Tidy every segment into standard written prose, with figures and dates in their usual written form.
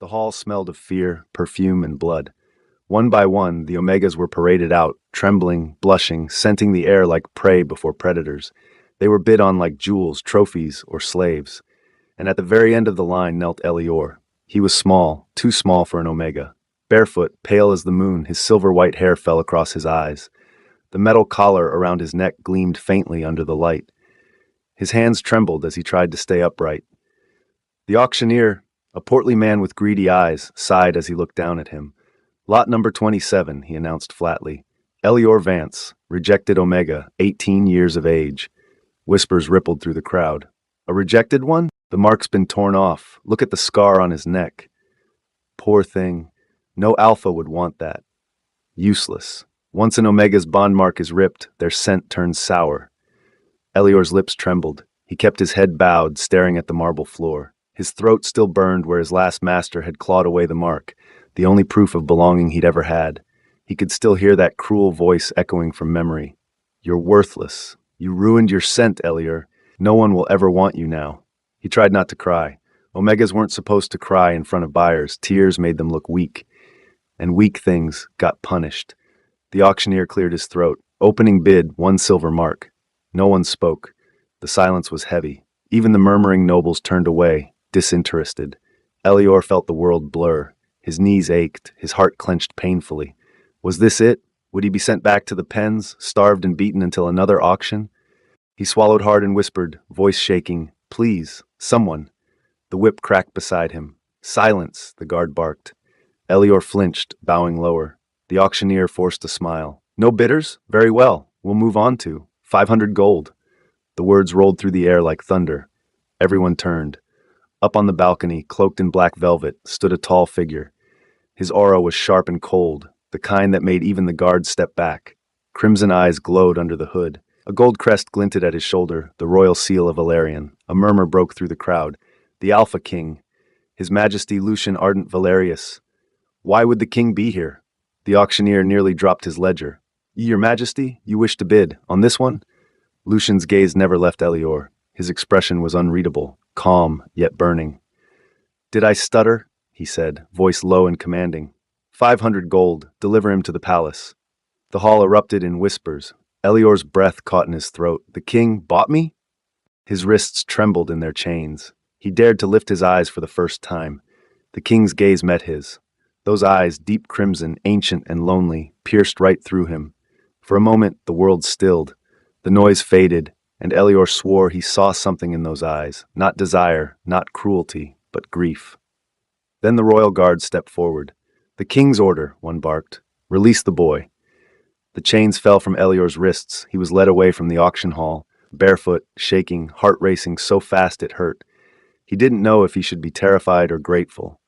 The hall smelled of fear, perfume, and blood. One by one, the Omegas were paraded out, trembling, blushing, scenting the air like prey before predators. They were bid on like jewels, trophies, or slaves. And at the very end of the line knelt Elior. He was small, too small for an Omega. Barefoot, pale as the moon, his silver-white hair fell across his eyes. The metal collar around his neck gleamed faintly under the light. His hands trembled as he tried to stay upright. The auctioneer, a portly man with greedy eyes, sighed as he looked down at him. Lot number 27, he announced flatly. Elior Vance, rejected Omega, 18 years of age. Whispers rippled through the crowd. A rejected one? The mark's been torn off. Look at the scar on his neck. Poor thing. No alpha would want that. Useless. Once an Omega's bond mark is ripped, their scent turns sour. Elior's lips trembled. He kept his head bowed, staring at the marble floor. His throat still burned where his last master had clawed away the mark, the only proof of belonging he'd ever had. He could still hear that cruel voice echoing from memory. You're worthless. You ruined your scent, Elior. No one will ever want you now. He tried not to cry. Omegas weren't supposed to cry in front of buyers. Tears made them look weak. And weak things got punished. The auctioneer cleared his throat. Opening bid, 1 silver mark. No one spoke. The silence was heavy. Even the murmuring nobles turned away, disinterested. Elior felt the world blur. His knees ached, his heart clenched painfully. Was this it? Would he be sent back to the pens, starved and beaten until another auction? He swallowed hard and whispered, voice shaking, "Please, someone." The whip cracked beside him. "Silence," the guard barked. Elior flinched, bowing lower. The auctioneer forced a smile. "No bidders? Very well. We'll move on to 500 gold." The words rolled through the air like thunder. Everyone turned. Up on the balcony, cloaked in black velvet, stood a tall figure. His aura was sharp and cold, the kind that made even the guards step back. Crimson eyes glowed under the hood. A gold crest glinted at his shoulder, the royal seal of Valerian. A murmur broke through the crowd. The Alpha King, His Majesty Lucian Ardent Valerius. Why would the king be here? The auctioneer nearly dropped his ledger. Your Majesty, you wish to bid on this one? Lucian's gaze never left Elior. His expression was unreadable, calm, yet burning. Did I stutter? He said, voice low and commanding. 500 gold, deliver him to the palace. The hall erupted in whispers. Elior's breath caught in his throat. The king bought me? His wrists trembled in their chains. He dared to lift his eyes for the first time. The king's gaze met his. Those eyes, deep crimson, ancient and lonely, pierced right through him. For a moment, the world stilled. The noise faded, and Elior swore he saw something in those eyes. Not desire, not cruelty, but grief. Then the royal guard stepped forward. The king's order, one barked. Release the boy. The chains fell from Elior's wrists. He was led away from the auction hall, barefoot, shaking, heart racing so fast it hurt. He didn't know if he should be terrified or grateful.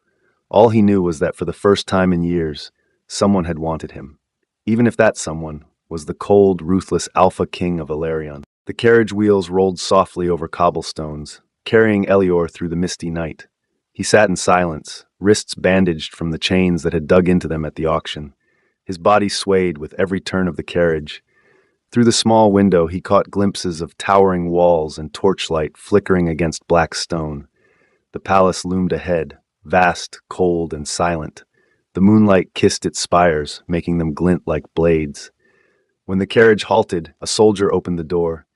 All he knew was that for the first time in years, someone had wanted him. Even if that someone was the cold, ruthless Alpha King of Valerian. The carriage wheels rolled softly over cobblestones, carrying Elior through the misty night. He sat in silence, wrists bandaged from the chains that had dug into them at the auction. His body swayed with every turn of the carriage. Through the small window, he caught glimpses of towering walls and torchlight flickering against black stone. The palace loomed ahead, vast, cold, and silent. The moonlight kissed its spires, making them glint like blades. When the carriage halted, a soldier opened the door.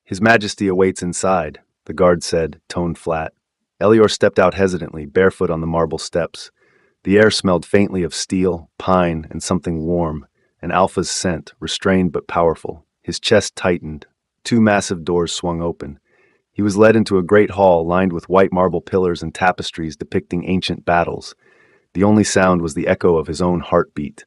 His Majesty awaits inside, the guard said, tone flat. Elior stepped out hesitantly, barefoot on the marble steps. The air smelled faintly of steel, pine, and something warm, an alpha's scent, restrained but powerful. His chest tightened. 2 massive doors swung open. He was led into a great hall lined with white marble pillars and tapestries depicting ancient battles. The only sound was the echo of his own heartbeat.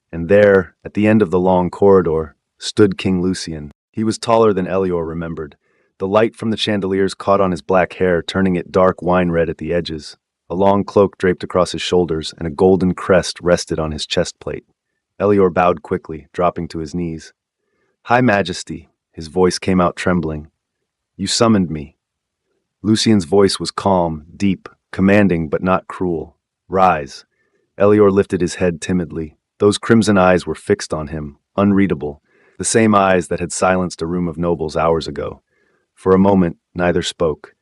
And there, at the end of the long corridor, stood King Lucian. He was taller than Elior remembered. The light from the chandeliers caught on his black hair, turning it dark wine red at the edges. A long cloak draped across his shoulders, and a golden crest rested on his chest plate. Elior bowed quickly, dropping to his knees. High Majesty, his voice came out trembling. You summoned me. Lucian's voice was calm, deep, commanding but not cruel. Rise. Elior lifted his head timidly. Those crimson eyes were fixed on him, unreadable, the same eyes that had silenced a room of nobles hours ago. For a moment, neither spoke.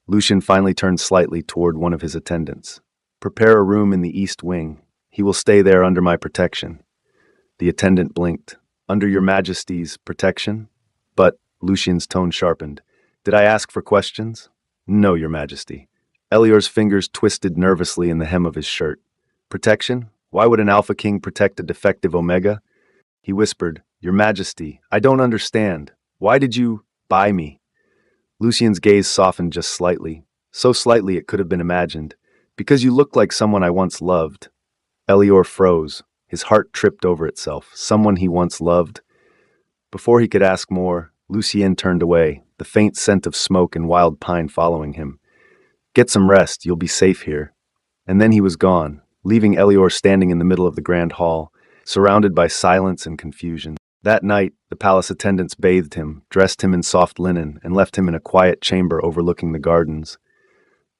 Lucian finally turned slightly toward one of his attendants. Prepare a room in the east wing. He will stay there under my protection. The attendant blinked. Under your majesty's protection? But, Lucian's tone sharpened. Did I ask for questions? No, your majesty. Elior's fingers twisted nervously in the hem of his shirt. Protection? Why would an Alpha King protect a defective Omega? He whispered, Your Majesty, I don't understand. Why did you buy me? Lucian's gaze softened just slightly. So slightly it could have been imagined. Because you look like someone I once loved. Elior froze. His heart tripped over itself. Someone he once loved. Before he could ask more, Lucien turned away, the faint scent of smoke and wild pine following him. Get some rest, you'll be safe here. And then he was gone, leaving Elior standing in the middle of the grand hall, surrounded by silence and confusion. That night, the palace attendants bathed him, dressed him in soft linen, and left him in a quiet chamber overlooking the gardens.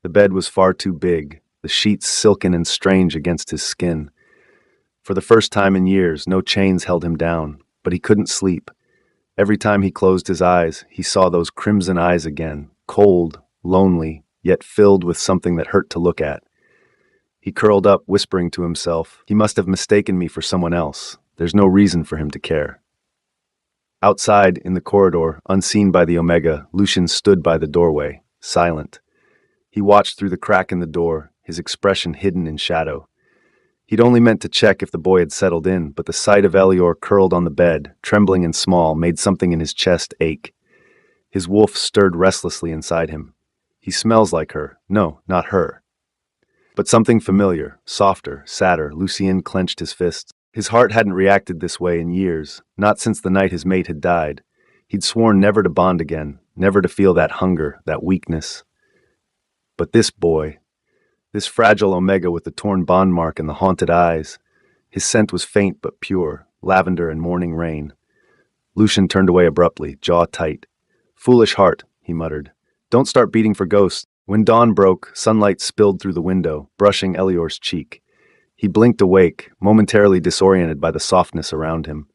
The bed was far too big, the sheets silken and strange against his skin. For the first time in years, no chains held him down, but he couldn't sleep. Every time he closed his eyes, he saw those crimson eyes again, cold, lonely, yet filled with something that hurt to look at. He curled up, whispering to himself, He must have mistaken me for someone else. There's no reason for him to care. Outside, in the corridor, unseen by the Omega, Lucian stood by the doorway, silent. He watched through the crack in the door, his expression hidden in shadow. He'd only meant to check if the boy had settled in, but the sight of Elior curled on the bed, trembling and small, made something in his chest ache. His wolf stirred restlessly inside him. He smells like her. No, not her. But something familiar, softer, sadder. Lucien clenched his fists. His heart hadn't reacted this way in years, not since the night his mate had died. He'd sworn never to bond again, never to feel that hunger, that weakness. But this boy, this fragile Omega with the torn bond mark and the haunted eyes, his scent was faint but pure, lavender and morning rain. Lucian turned away abruptly, jaw tight. Foolish heart, he muttered. Don't start beating for ghosts. When dawn broke, sunlight spilled through the window, brushing Elior's cheek. He blinked awake, momentarily disoriented by the softness around him.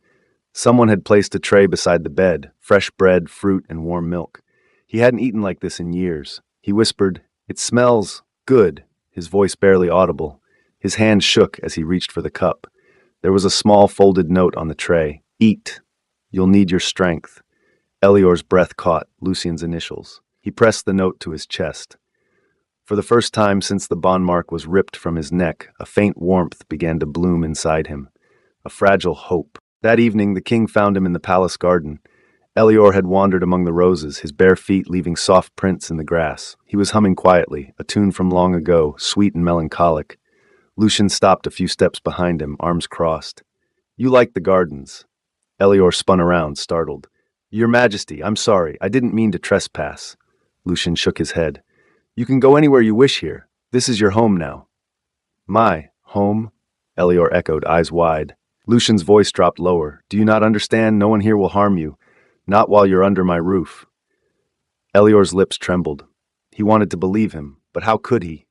Someone had placed a tray beside the bed, fresh bread, fruit, and warm milk. He hadn't eaten like this in years. He whispered, It smells good, his voice barely audible. His hand shook as he reached for the cup. There was a small folded note on the tray. Eat. You'll need your strength. Elior's breath caught Lucien's initials. He pressed the note to his chest. For the first time since the bond mark was ripped from his neck, a faint warmth began to bloom inside him. A fragile hope. That evening, the king found him in the palace garden. Elior had wandered among the roses, his bare feet leaving soft prints in the grass. He was humming quietly, a tune from long ago, sweet and melancholic. Lucian stopped a few steps behind him, arms crossed. You like the gardens. Elior spun around, startled. Your Majesty, I'm sorry, I didn't mean to trespass. Lucian shook his head. You can go anywhere you wish here. This is your home now. My home? Elior echoed, eyes wide. Lucian's voice dropped lower. Do you not understand? No one here will harm you. Not while you're under my roof. Elior's lips trembled. He wanted to believe him, but how could he?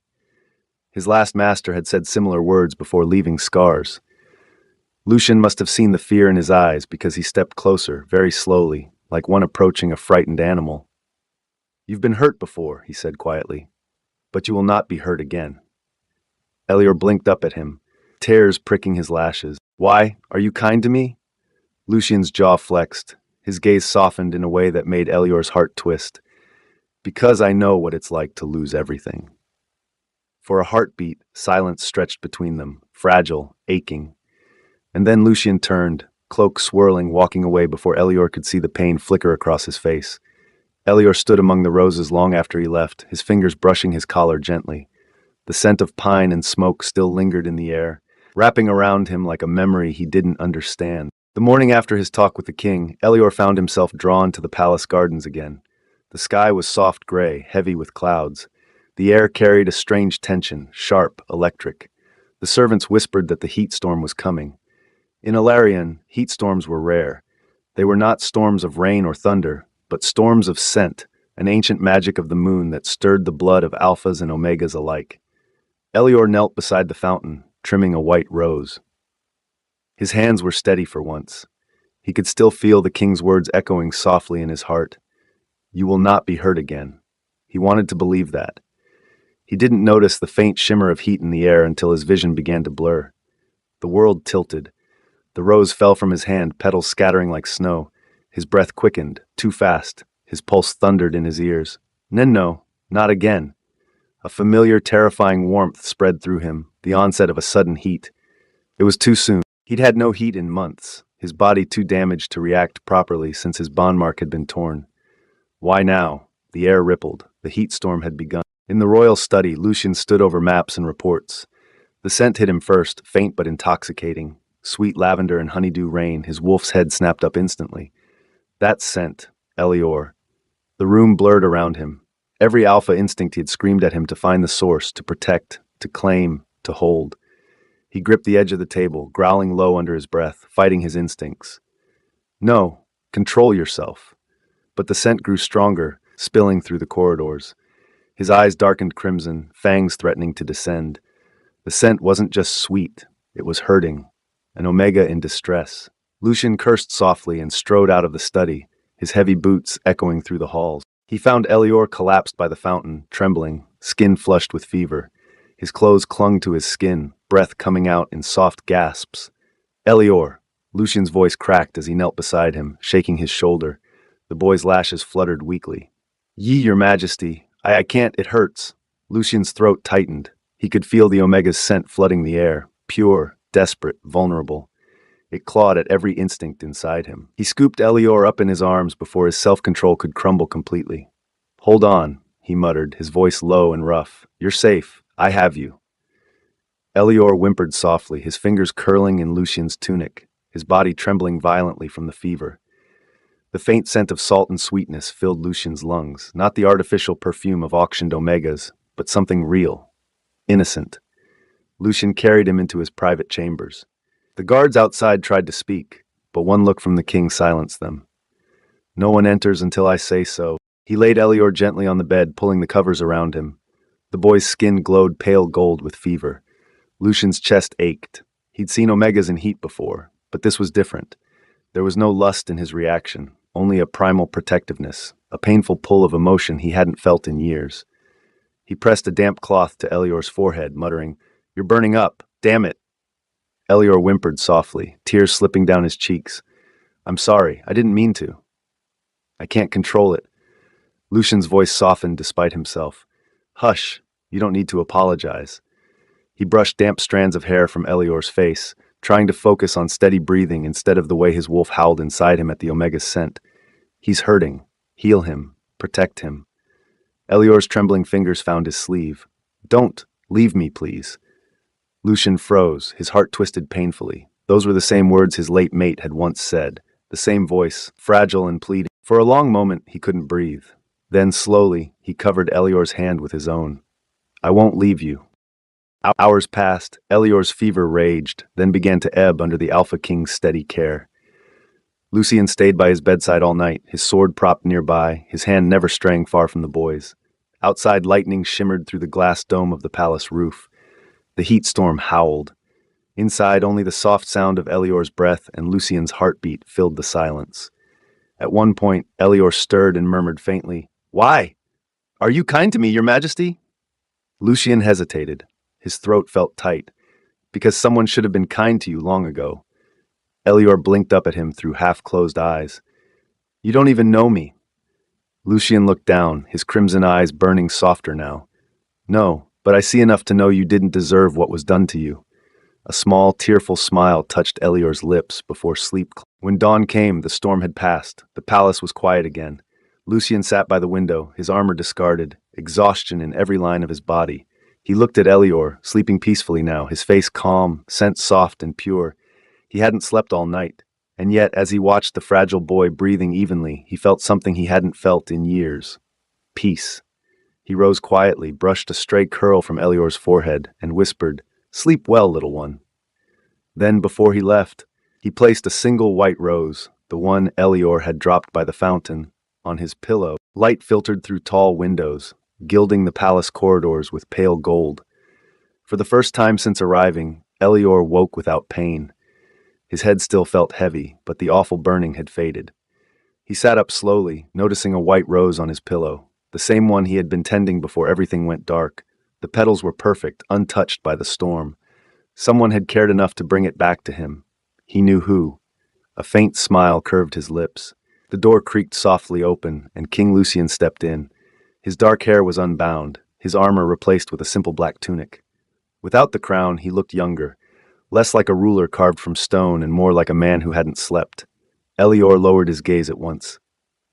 His last master had said similar words before leaving scars. Lucian must have seen the fear in his eyes because he stepped closer, very slowly, like one approaching a frightened animal. You've been hurt before, he said quietly, but you will not be hurt again. Elior blinked up at him, tears pricking his lashes. Why? Are you kind to me? Lucian's jaw flexed. His gaze softened in a way that made Elior's heart twist. Because I know what it's like to lose everything. For a heartbeat, silence stretched between them, fragile, aching. And then Lucian turned, cloak swirling, walking away before Elior could see the pain flicker across his face. Elior stood among the roses long after he left, his fingers brushing his collar gently. The scent of pine and smoke still lingered in the air, wrapping around him like a memory he didn't understand. The morning after his talk with the king, Elior found himself drawn to the palace gardens again. The sky was soft gray, heavy with clouds. The air carried a strange tension, sharp, electric. The servants whispered that the heat storm was coming. In Ilarion, heat storms were rare. They were not storms of rain or thunder, but storms of scent, an ancient magic of the moon that stirred the blood of alphas and omegas alike. Elior knelt beside the fountain, trimming a white rose. His hands were steady for once. He could still feel the king's words echoing softly in his heart. You will not be hurt again. He wanted to believe that. He didn't notice the faint shimmer of heat in the air until his vision began to blur. The world tilted. The rose fell from his hand, petals scattering like snow. His breath quickened, too fast. His pulse thundered in his ears. No, not again. A familiar, terrifying warmth spread through him, the onset of a sudden heat. It was too soon. He'd had no heat in months, his body too damaged to react properly since his bond mark had been torn. Why now? The air rippled. The heat storm had begun. In the royal study, Lucian stood over maps and reports. The scent hit him first, faint but intoxicating. Sweet lavender and honeydew rain, his wolf's head snapped up instantly. That scent, Elior. The room blurred around him. Every alpha instinct he had screamed at him to find the source, to protect, to claim, to hold. He gripped the edge of the table, growling low under his breath, fighting his instincts. No, control yourself. But the scent grew stronger, spilling through the corridors. His eyes darkened crimson, fangs threatening to descend. The scent wasn't just sweet, it was hurting. An omega in distress. Lucian cursed softly and strode out of the study, his heavy boots echoing through the halls. He found Elior collapsed by the fountain, trembling, skin flushed with fever. His clothes clung to his skin, breath coming out in soft gasps. Elior! Lucian's voice cracked as he knelt beside him, shaking his shoulder. The boy's lashes fluttered weakly. Your Majesty, I can't, it hurts. Lucian's throat tightened. He could feel the Omega's scent flooding the air, pure, desperate, vulnerable. It clawed at every instinct inside him. He scooped Elior up in his arms before his self-control could crumble completely. Hold on, he muttered, his voice low and rough. You're safe. I have you. Elior whimpered softly, his fingers curling in Lucian's tunic, his body trembling violently from the fever. The faint scent of salt and sweetness filled Lucian's lungs, not the artificial perfume of auctioned omegas, but something real, innocent. Lucian carried him into his private chambers. The guards outside tried to speak, but one look from the king silenced them. No one enters until I say so. He laid Elior gently on the bed, pulling the covers around him. The boy's skin glowed pale gold with fever. Lucian's chest ached. He'd seen omegas in heat before, but this was different. There was no lust in his reaction, only a primal protectiveness, a painful pull of emotion he hadn't felt in years. He pressed a damp cloth to Elior's forehead, muttering, "You're burning up. Damn it." Elior whimpered softly, tears slipping down his cheeks. "I'm sorry, I didn't mean to." "I can't control it." Lucian's voice softened despite himself. "Hush, you don't need to apologize." He brushed damp strands of hair from Elior's face, trying to focus on steady breathing instead of the way his wolf howled inside him at the Omega's scent. "He's hurting. Heal him. Protect him." Elior's trembling fingers found his sleeve. "Don't. Leave me, please." Lucian froze, his heart twisted painfully. Those were the same words his late mate had once said, the same voice, fragile and pleading. For a long moment, he couldn't breathe. Then, slowly, he covered Elior's hand with his own. "I won't leave you." Hours passed, Elior's fever raged, then began to ebb under the Alpha King's steady care. Lucian stayed by his bedside all night, his sword propped nearby, his hand never straying far from the boy's. Outside, lightning shimmered through the glass dome of the palace roof. The heat storm howled. Inside, only the soft sound of Elior's breath and Lucian's heartbeat filled the silence. At one point, Elior stirred and murmured faintly, "Why? Are you kind to me, Your Majesty?" Lucian hesitated. His throat felt tight. "Because someone should have been kind to you long ago." Elior blinked up at him through half-closed eyes. "You don't even know me." Lucian looked down, his crimson eyes burning softer now. "No, but I see enough to know you didn't deserve what was done to you." A small, tearful smile touched Elior's lips before sleep. When dawn came, the storm had passed. The palace was quiet again. Lucian sat by the window, his armor discarded, exhaustion in every line of his body. He looked at Elior, sleeping peacefully now, his face calm, scent soft and pure. He hadn't slept all night, and yet, as he watched the fragile boy breathing evenly, he felt something he hadn't felt in years. Peace. He rose quietly, brushed a stray curl from Elior's forehead, and whispered, "Sleep well, little one." Then, before he left, he placed a single white rose, the one Elior had dropped by the fountain, on his pillow. Light filtered through tall windows, gilding the palace corridors with pale gold. For the first time since arriving, Elior woke without pain. His head still felt heavy, but the awful burning had faded. He sat up slowly, noticing a white rose on his pillow, the same one he had been tending before everything went dark. The petals were perfect, untouched by the storm. Someone had cared enough to bring it back to him. He knew who. A faint smile curved his lips. The door creaked softly open, and King Lucian stepped in. His dark hair was unbound, his armor replaced with a simple black tunic. Without the crown, he looked younger, less like a ruler carved from stone and more like a man who hadn't slept. Elior lowered his gaze at once.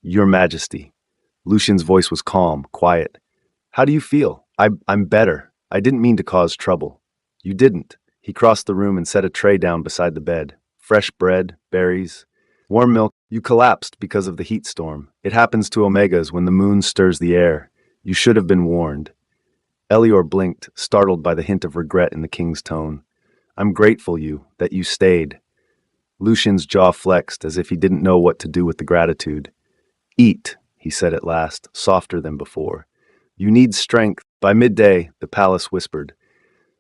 "Your Majesty." Lucian's voice was calm, quiet. "How do you feel?" I'm better. I didn't mean to cause trouble." "You didn't." He crossed the room and set a tray down beside the bed. Fresh bread, berries, warm milk. "You collapsed because of the heat storm. It happens to Omegas when the moon stirs the air. You should have been warned." Elior blinked, startled by the hint of regret in the king's tone. "I'm grateful that you stayed." Lucian's jaw flexed as if he didn't know what to do with the gratitude. "Eat," he said at last, softer than before. "You need strength." By midday, the palace whispered.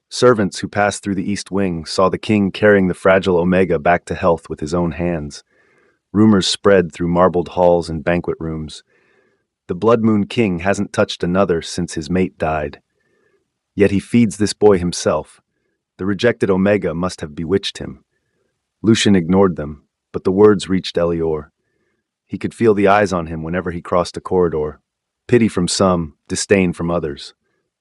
Servants who passed through the east wing saw the king carrying the fragile Omega back to health with his own hands. Rumors spread through marbled halls and banquet rooms. "The Blood Moon King hasn't touched another since his mate died. Yet he feeds this boy himself. The rejected Omega must have bewitched him." Lucian ignored them, but the words reached Elior. He could feel the eyes on him whenever he crossed a corridor. Pity from some, disdain from others.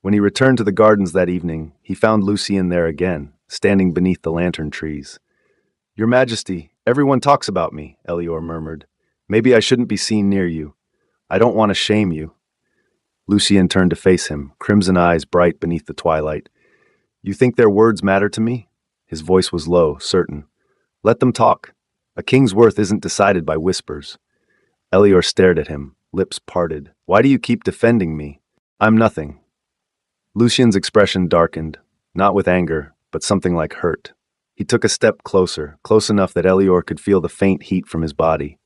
When he returned to the gardens that evening, he found Lucian there again, standing beneath the lantern trees. "Your Majesty, everyone talks about me," Elior murmured. "Maybe I shouldn't be seen near you. I don't want to shame you." Lucian turned to face him, crimson eyes bright beneath the twilight. "You think their words matter to me?" His voice was low, certain. "Let them talk. A king's worth isn't decided by whispers." Elior stared at him, lips parted. "Why do you keep defending me? I'm nothing." Lucian's expression darkened, not with anger, but something like hurt. He took a step closer, close enough that Elior could feel the faint heat from his body.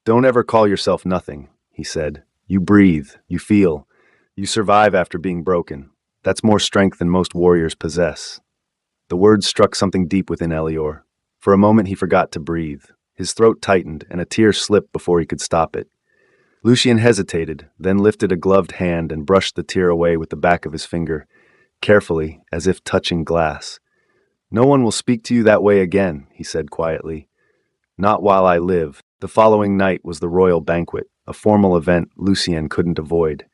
"Don't ever call yourself nothing," he said. "You breathe, you feel, you survive after being broken. That's more strength than most warriors possess." The words struck something deep within Elior. For a moment he forgot to breathe. His throat tightened, and a tear slipped before he could stop it. Lucian hesitated, then lifted a gloved hand and brushed the tear away with the back of his finger, carefully, as if touching glass. "No one will speak to you that way again," he said quietly. "Not while I live." The following night was the royal banquet, a formal event Lucian couldn't avoid.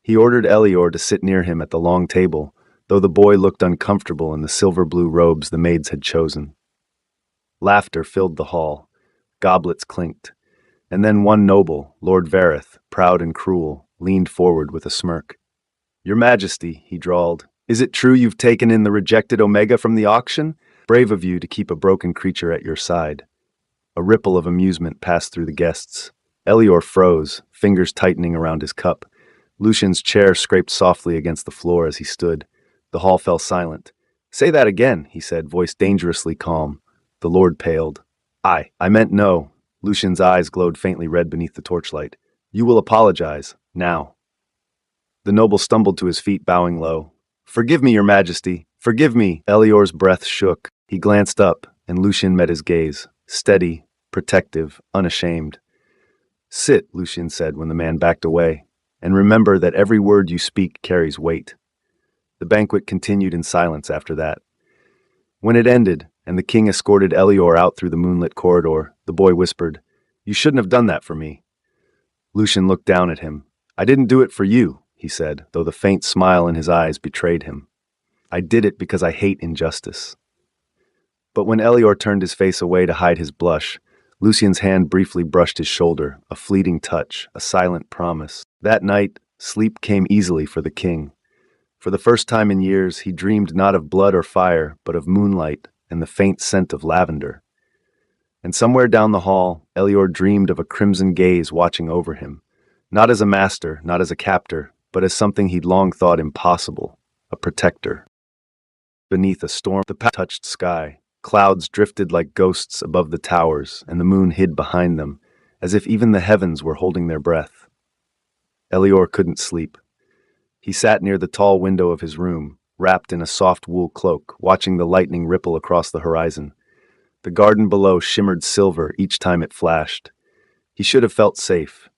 He ordered Elior to sit near him at the long table, though the boy looked uncomfortable in the silver-blue robes the maids had chosen. Laughter filled the hall. Goblets clinked. And then one noble, Lord Vareth, proud and cruel, leaned forward with a smirk. "Your Majesty," he drawled, "is it true you've taken in the rejected Omega from the auction? Brave of you to keep a broken creature at your side." A ripple of amusement passed through the guests. Elior froze, fingers tightening around his cup. Lucian's chair scraped softly against the floor as he stood. The hall fell silent. "Say that again," he said, voice dangerously calm. The lord paled. I meant no." Lucian's eyes glowed faintly red beneath the torchlight. "You will apologize, now." The noble stumbled to his feet, bowing low. "Forgive me, Your Majesty. Forgive me." Elior's breath shook. He glanced up, and Lucian met his gaze, steady, protective, unashamed. "Sit," Lucian said when the man backed away, "and remember that every word you speak carries weight." The banquet continued in silence after that. When it ended, and the king escorted Elior out through the moonlit corridor, the boy whispered, "You shouldn't have done that for me." Lucian looked down at him. "I didn't do it for you," he said, though the faint smile in his eyes betrayed him. "I did it because I hate injustice." But when Elior turned his face away to hide his blush, Lucian's hand briefly brushed his shoulder, a fleeting touch, a silent promise. That night, sleep came easily for the king. For the first time in years, he dreamed not of blood or fire, but of moonlight and the faint scent of lavender. And somewhere down the hall, Elior dreamed of a crimson gaze watching over him, not as a master, not as a captor, but as something he'd long thought impossible, a protector. Beneath a storm, the touched sky. Clouds drifted like ghosts above the towers, and the moon hid behind them, as if even the heavens were holding their breath. Elior couldn't sleep. He sat near the tall window of his room, wrapped in a soft wool cloak, watching the lightning ripple across the horizon. The garden below shimmered silver each time it flashed. He should have felt safe.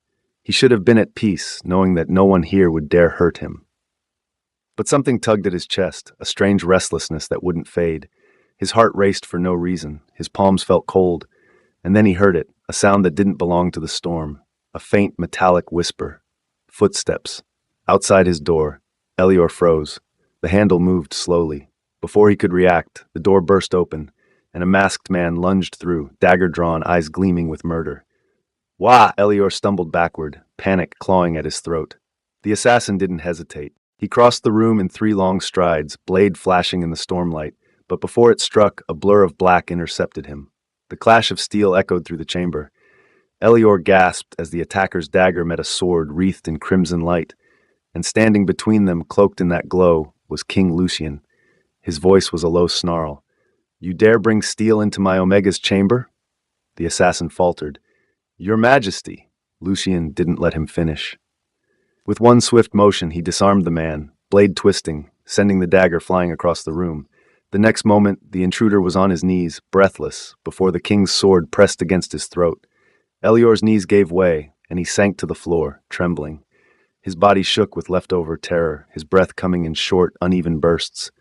He should have been at peace, knowing that no one here would dare hurt him. But something tugged at his chest, a strange restlessness that wouldn't fade. His heart raced for no reason, his palms felt cold, and then he heard it, a sound that didn't belong to the storm, a faint metallic whisper. Footsteps. Outside his door, Elior froze. The handle moved slowly. Before he could react, the door burst open, and a masked man lunged through, dagger drawn, eyes gleaming with murder. Wah! Elior stumbled backward, panic clawing at his throat. The assassin didn't hesitate. He crossed the room in 3 long strides, blade flashing in the stormlight, but before it struck, a blur of black intercepted him. The clash of steel echoed through the chamber. Elior gasped as the attacker's dagger met a sword wreathed in crimson light, and standing between them, cloaked in that glow, was King Lucian. His voice was a low snarl. "You dare bring steel into my Omega's chamber?" The assassin faltered. "Your Majesty." Lucian didn't let him finish. With one swift motion, he disarmed the man, blade twisting, sending the dagger flying across the room. The next moment, the intruder was on his knees, breathless, before the king's sword pressed against his throat. Elior's knees gave way, and he sank to the floor, trembling. His body shook with leftover terror, his breath coming in short, uneven bursts.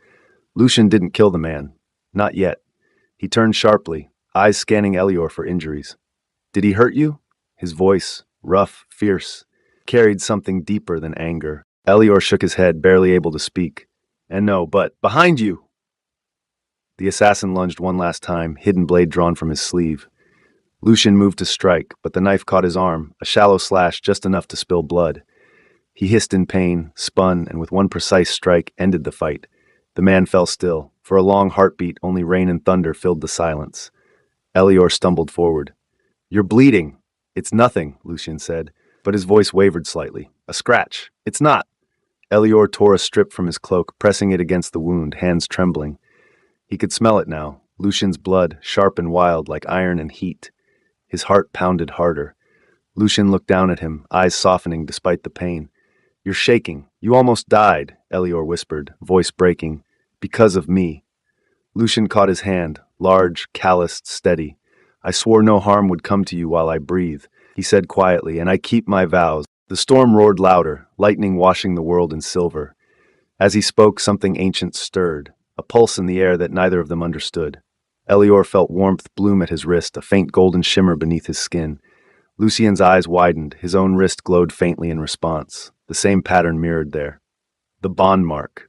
Lucian didn't kill the man. Not yet. He turned sharply, eyes scanning Elior for injuries. "Did he hurt you?" His voice, rough, fierce, carried something deeper than anger. Elior shook his head, barely able to speak. "And no, but behind you!" The assassin lunged one last time, hidden blade drawn from his sleeve. Lucian moved to strike, but the knife caught his arm, a shallow slash just enough to spill blood. He hissed in pain, spun, and with one precise strike ended the fight. The man fell still. For a long heartbeat, only rain and thunder filled the silence. Elior stumbled forward. "You're bleeding." "It's nothing," Lucian said, but his voice wavered slightly. "A scratch." "It's not." Elior tore a strip from his cloak, pressing it against the wound, hands trembling. He could smell it now, Lucian's blood, sharp and wild like iron and heat. His heart pounded harder. Lucian looked down at him, eyes softening despite the pain. "You're shaking. You almost died," Elior whispered, voice breaking. "Because of me." Lucian caught his hand, large, calloused, steady. "I swore no harm would come to you while I breathe," he said quietly, "and I keep my vows." The storm roared louder, lightning washing the world in silver. As he spoke, something ancient stirred, a pulse in the air that neither of them understood. Elior felt warmth bloom at his wrist, a faint golden shimmer beneath his skin. Lucian's eyes widened, his own wrist glowed faintly in response, the same pattern mirrored there. "The bond mark,"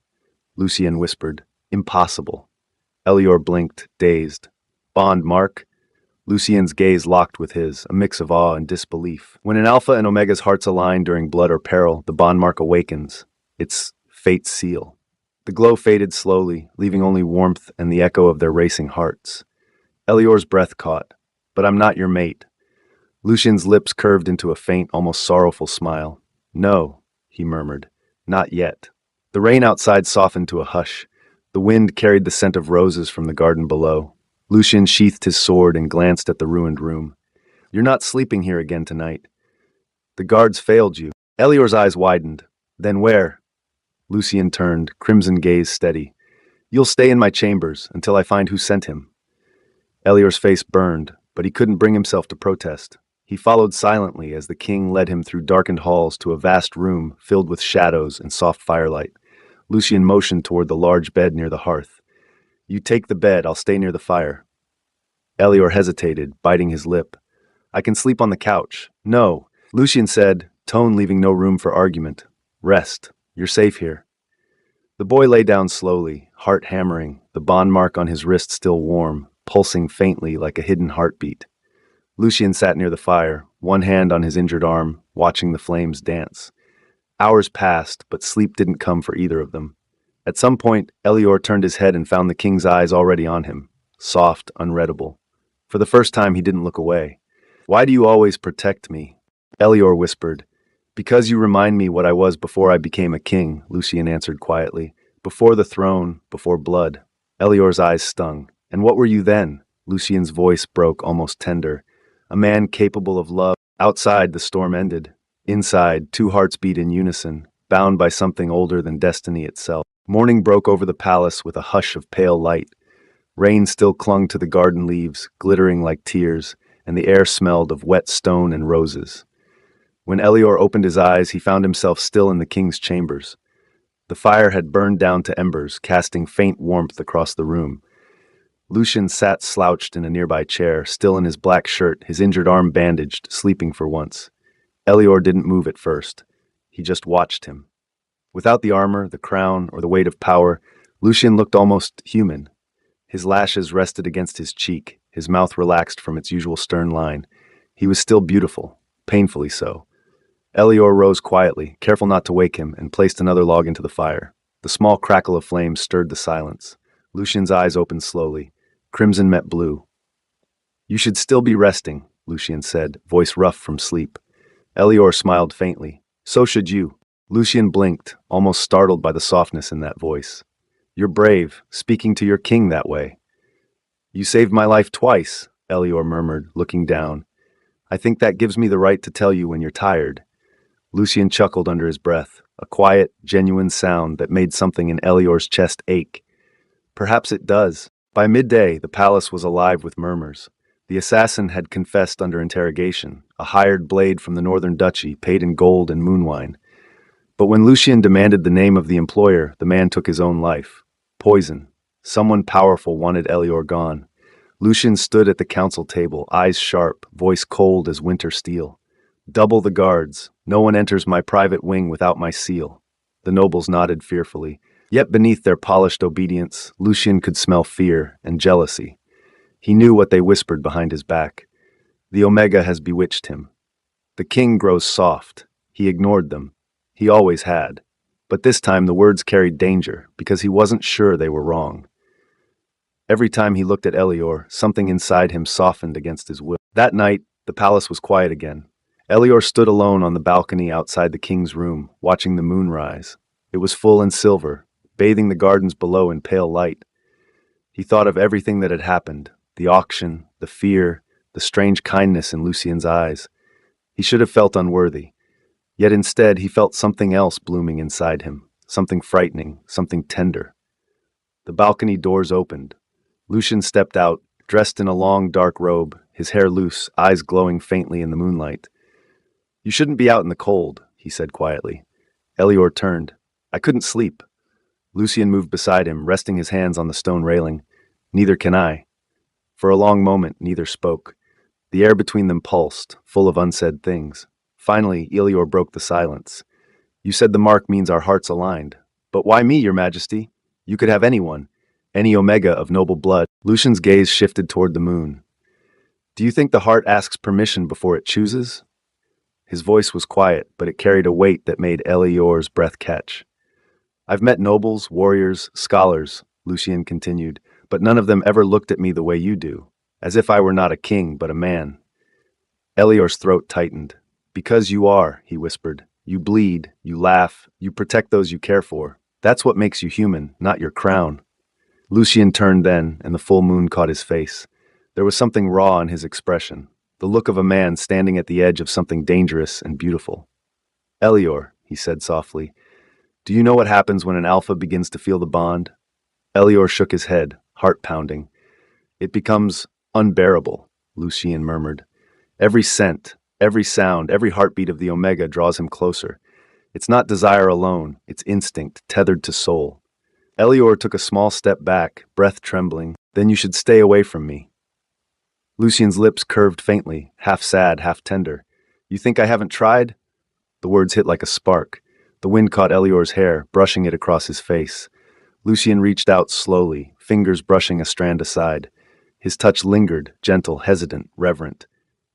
Lucian whispered. "Impossible." Elior blinked, dazed. "Bond mark?" Lucian's gaze locked with his, a mix of awe and disbelief. When an Alpha and Omega's hearts align during blood or peril, the bond mark awakens. It's fate's seal. The glow faded slowly, leaving only warmth and the echo of their racing hearts. Elior's breath caught. "But I'm not your mate." Lucian's lips curved into a faint, almost sorrowful smile. "No," he murmured. "Not yet." The rain outside softened to a hush. The wind carried the scent of roses from the garden below. Lucian sheathed his sword and glanced at the ruined room. "You're not sleeping here again tonight. The guards failed you." Elior's eyes widened. "Then where?" Lucian turned, crimson gaze steady. "You'll stay in my chambers until I find who sent him." Elior's face burned, but he couldn't bring himself to protest. He followed silently as the king led him through darkened halls to a vast room filled with shadows and soft firelight. Lucian motioned toward the large bed near the hearth. "You take the bed, I'll stay near the fire." Elior hesitated, biting his lip. "I can sleep on the couch." "No," Lucian said, tone leaving no room for argument. "Rest. You're safe here." The boy lay down slowly, heart hammering, the bond mark on his wrist still warm, pulsing faintly like a hidden heartbeat. Lucian sat near the fire, one hand on his injured arm, watching the flames dance. Hours passed, but sleep didn't come for either of them. At some point, Elior turned his head and found the king's eyes already on him, soft, unreadable. For the first time, he didn't look away. "Why do you always protect me?" Elior whispered. "Because you remind me what I was before I became a king," Lucian answered quietly. "Before the throne, before blood." Elior's eyes stung. "And what were you then?" Lucian's voice broke, almost tender. "A man capable of love." Outside, the storm ended. Inside, 2 hearts beat in unison, bound by something older than destiny itself. Morning broke over the palace with a hush of pale light. Rain still clung to the garden leaves, glittering like tears, and the air smelled of wet stone and roses. When Elior opened his eyes, he found himself still in the king's chambers. The fire had burned down to embers, casting faint warmth across the room. Lucian sat slouched in a nearby chair, still in his black shirt, his injured arm bandaged, sleeping for once. Elior didn't move at first. He just watched him. Without the armor, the crown, or the weight of power, Lucian looked almost human. His lashes rested against his cheek, his mouth relaxed from its usual stern line. He was still beautiful, painfully so. Elior rose quietly, careful not to wake him, and placed another log into the fire. The small crackle of flames stirred the silence. Lucian's eyes opened slowly. Crimson met blue. "You should still be resting," Lucian said, voice rough from sleep. Elior smiled faintly. "So should you." Lucian blinked, almost startled by the softness in that voice. "You're brave, speaking to your king that way." "You saved my life twice," Elior murmured, looking down. "I think that gives me the right to tell you when you're tired." Lucian chuckled under his breath, a quiet, genuine sound that made something in Elior's chest ache. "Perhaps it does." By midday, the palace was alive with murmurs. The assassin had confessed under interrogation, a hired blade from the northern duchy, paid in gold and moonwine. But when Lucian demanded the name of the employer, the man took his own life. Poison. Someone powerful wanted Elior gone. Lucian stood at the council table, eyes sharp, voice cold as winter steel. "Double the guards. No one enters my private wing without my seal." The nobles nodded fearfully. Yet beneath their polished obedience, Lucian could smell fear and jealousy. He knew what they whispered behind his back. "The Omega has bewitched him." The king grows soft. He ignored them. He always had. But this time the words carried danger, because he wasn't sure they were wrong. Every time he looked at Elior, something inside him softened against his will. That night, the palace was quiet again. Elior stood alone on the balcony outside the king's room, watching the moon rise. It was full and silver, bathing the gardens below in pale light. He thought of everything that had happened, the auction, the fear, the strange kindness in Lucian's eyes. He should have felt unworthy. Yet instead he felt something else blooming inside him, something frightening, something tender. The balcony doors opened. Lucian stepped out, dressed in a long dark robe, his hair loose, eyes glowing faintly in the moonlight. "You shouldn't be out in the cold," he said quietly. Elior turned. "I couldn't sleep." Lucian moved beside him, resting his hands on the stone railing. "Neither can I." For a long moment, neither spoke. The air between them pulsed, full of unsaid things. Finally, Elior broke the silence. "You said the mark means our hearts aligned. But why me, your majesty? You could have anyone. Any Omega of noble blood." Lucian's gaze shifted toward the moon. "Do you think the heart asks permission before it chooses?" His voice was quiet, but it carried a weight that made Elior's breath catch. "I've met nobles, warriors, scholars," Lucian continued, "but none of them ever looked at me the way you do, as if I were not a king, but a man." Elior's throat tightened. "Because you are," he whispered. "You bleed, you laugh, you protect those you care for. That's what makes you human, not your crown." Lucian turned then, and the full moon caught his face. There was something raw in his expression, the look of a man standing at the edge of something dangerous and beautiful. "Elior," he said softly, "do you know what happens when an alpha begins to feel the bond?" Elior shook his head, heart pounding. "It becomes unbearable," Lucian murmured. "Every scent, every sound, every heartbeat of the Omega draws him closer. It's not desire alone, it's instinct, tethered to soul." Elior took a small step back, breath trembling. "Then you should stay away from me." Lucian's lips curved faintly, half sad, half tender. "You think I haven't tried?" The words hit like a spark. The wind caught Elior's hair, brushing it across his face. Lucian reached out slowly, fingers brushing a strand aside. His touch lingered, gentle, hesitant, reverent.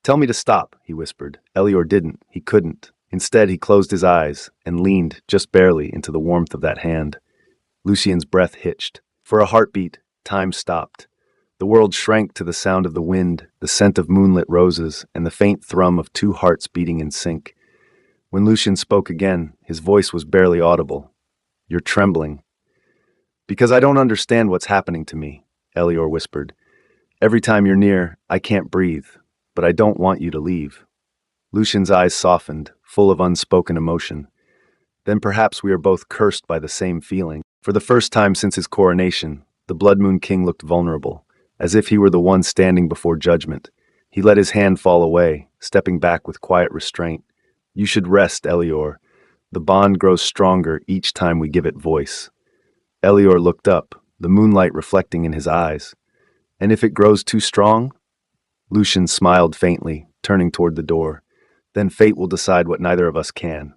"Tell me to stop," he whispered. Elior didn't. He couldn't. Instead, he closed his eyes and leaned, just barely, into the warmth of that hand. Lucian's breath hitched. For a heartbeat, time stopped. The world shrank to the sound of the wind, the scent of moonlit roses, and the faint thrum of two hearts beating in sync. When Lucian spoke again, his voice was barely audible. "You're trembling." "Because I don't understand what's happening to me," Elior whispered. "Every time you're near, I can't breathe, but I don't want you to leave." Lucian's eyes softened, full of unspoken emotion. "Then perhaps we are both cursed by the same feeling." For the first time since his coronation, the Blood Moon King looked vulnerable, as if he were the one standing before judgment. He let his hand fall away, stepping back with quiet restraint. "You should rest, Elior. The bond grows stronger each time we give it voice. Elior looked up, the moonlight reflecting in his eyes. And if it grows too strong? Lucian smiled faintly, turning toward the door. Then fate will decide what neither of us can.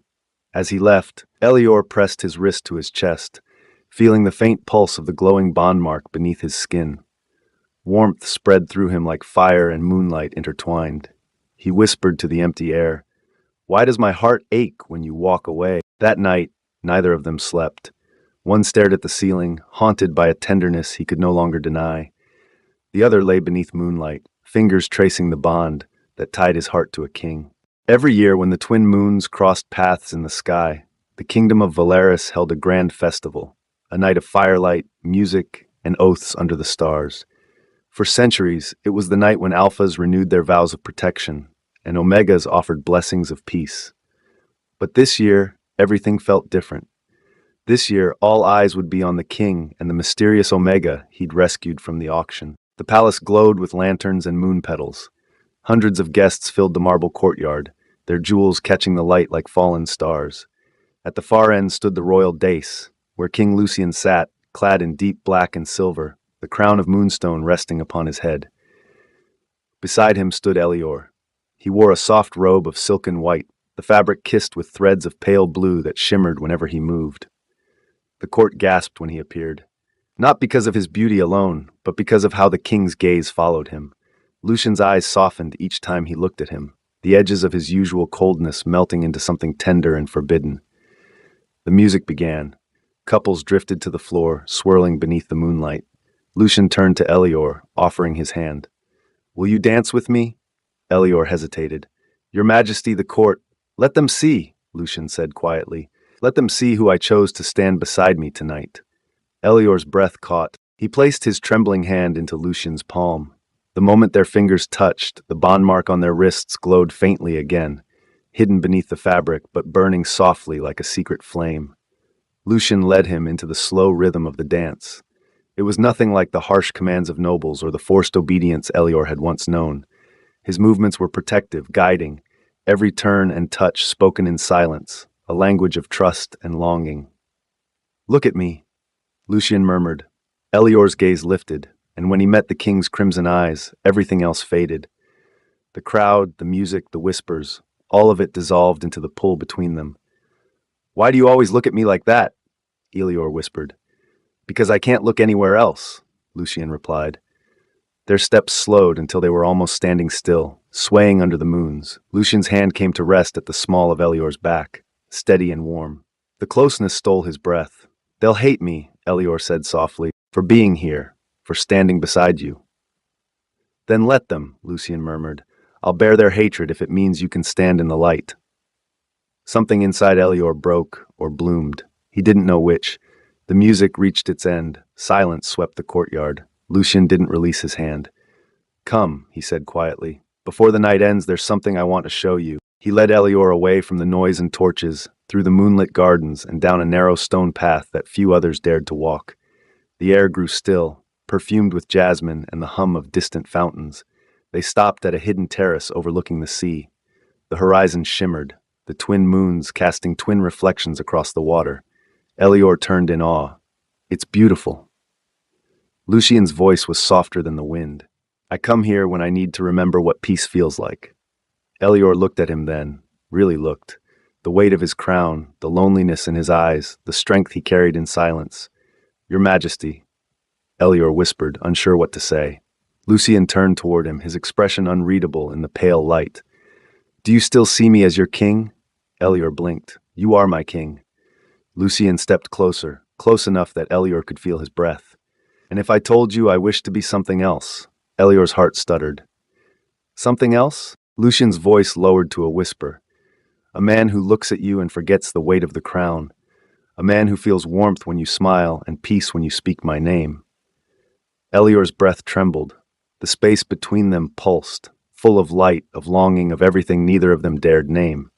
As he left, Elior pressed his wrist to his chest, feeling the faint pulse of the glowing bond mark beneath his skin. Warmth spread through him like fire and moonlight intertwined. He whispered to the empty air, "Why does my heart ache when you walk away?" That night, neither of them slept. One stared at the ceiling, haunted by a tenderness he could no longer deny. The other lay beneath moonlight, fingers tracing the bond that tied his heart to a king. Every year when the twin moons crossed paths in the sky, the kingdom of Valeris held a grand festival, a night of firelight, music, and oaths under the stars. For centuries, it was the night when Alphas renewed their vows of protection, and Omegas offered blessings of peace. But this year, everything felt different. This year, all eyes would be on the king and the mysterious Omega he'd rescued from the auction. The palace glowed with lanterns and moon petals. Hundreds of guests filled the marble courtyard, their jewels catching the light like fallen stars. At the far end stood the royal dais, where King Lucian sat, clad in deep black and silver, the crown of moonstone resting upon his head. Beside him stood Elior. He wore a soft robe of silken white, the fabric kissed with threads of pale blue that shimmered whenever he moved. The court gasped when he appeared, not because of his beauty alone, but because of how the king's gaze followed him. Lucian's eyes softened each time he looked at him, the edges of his usual coldness melting into something tender and forbidden. The music began. Couples drifted to the floor, swirling beneath the moonlight. Lucian turned to Elior, offering his hand. "Will you dance with me?" Elior hesitated. "Your Majesty, the court—" "Let them see," Lucian said quietly. "Let them see who I chose to stand beside me tonight." Elior's breath caught. He placed his trembling hand into Lucian's palm. The moment their fingers touched, the bond mark on their wrists glowed faintly again, hidden beneath the fabric but burning softly like a secret flame. Lucian led him into the slow rhythm of the dance. It was nothing like the harsh commands of nobles or the forced obedience Elior had once known. His movements were protective, guiding, every turn and touch spoken in silence, a language of trust and longing. "Look at me," Lucian murmured. Elior's gaze lifted, and when he met the king's crimson eyes, everything else faded. The crowd, the music, the whispers, all of it dissolved into the pull between them. "Why do you always look at me like that?" Elior whispered. "Because I can't look anywhere else," Lucian replied. Their steps slowed until they were almost standing still, swaying under the moons. Lucian's hand came to rest at the small of Elior's back, steady and warm. The closeness stole his breath. "They'll hate me," Elior said softly, "for being here, for standing beside you." "Then let them," Lucian murmured. "I'll bear their hatred if it means you can stand in the light." Something inside Elior broke or bloomed. He didn't know which. The music reached its end. Silence swept the courtyard. Lucian didn't release his hand. "Come," he said quietly. "Before the night ends, there's something I want to show you." He led Elior away from the noise and torches, through the moonlit gardens and down a narrow stone path that few others dared to walk. The air grew still, perfumed with jasmine and the hum of distant fountains. They stopped at a hidden terrace overlooking the sea. The horizon shimmered, the twin moons casting twin reflections across the water. Elior turned in awe. "It's beautiful." Lucian's voice was softer than the wind. "I come here when I need to remember what peace feels like." Elior looked at him then, really looked. The weight of his crown, the loneliness in his eyes, the strength he carried in silence. "Your Majesty," Elior whispered, unsure what to say. Lucian turned toward him, his expression unreadable in the pale light. "Do you still see me as your king?" Elior blinked. "You are my king." Lucian stepped closer, close enough that Elior could feel his breath. "And if I told you I wished to be something else?" Elior's heart stuttered. "Something else?" Lucian's voice lowered to a whisper. "A man who looks at you and forgets the weight of the crown. A man who feels warmth when you smile and peace when you speak my name." Elior's breath trembled. The space between them pulsed, full of light, of longing, of everything neither of them dared name.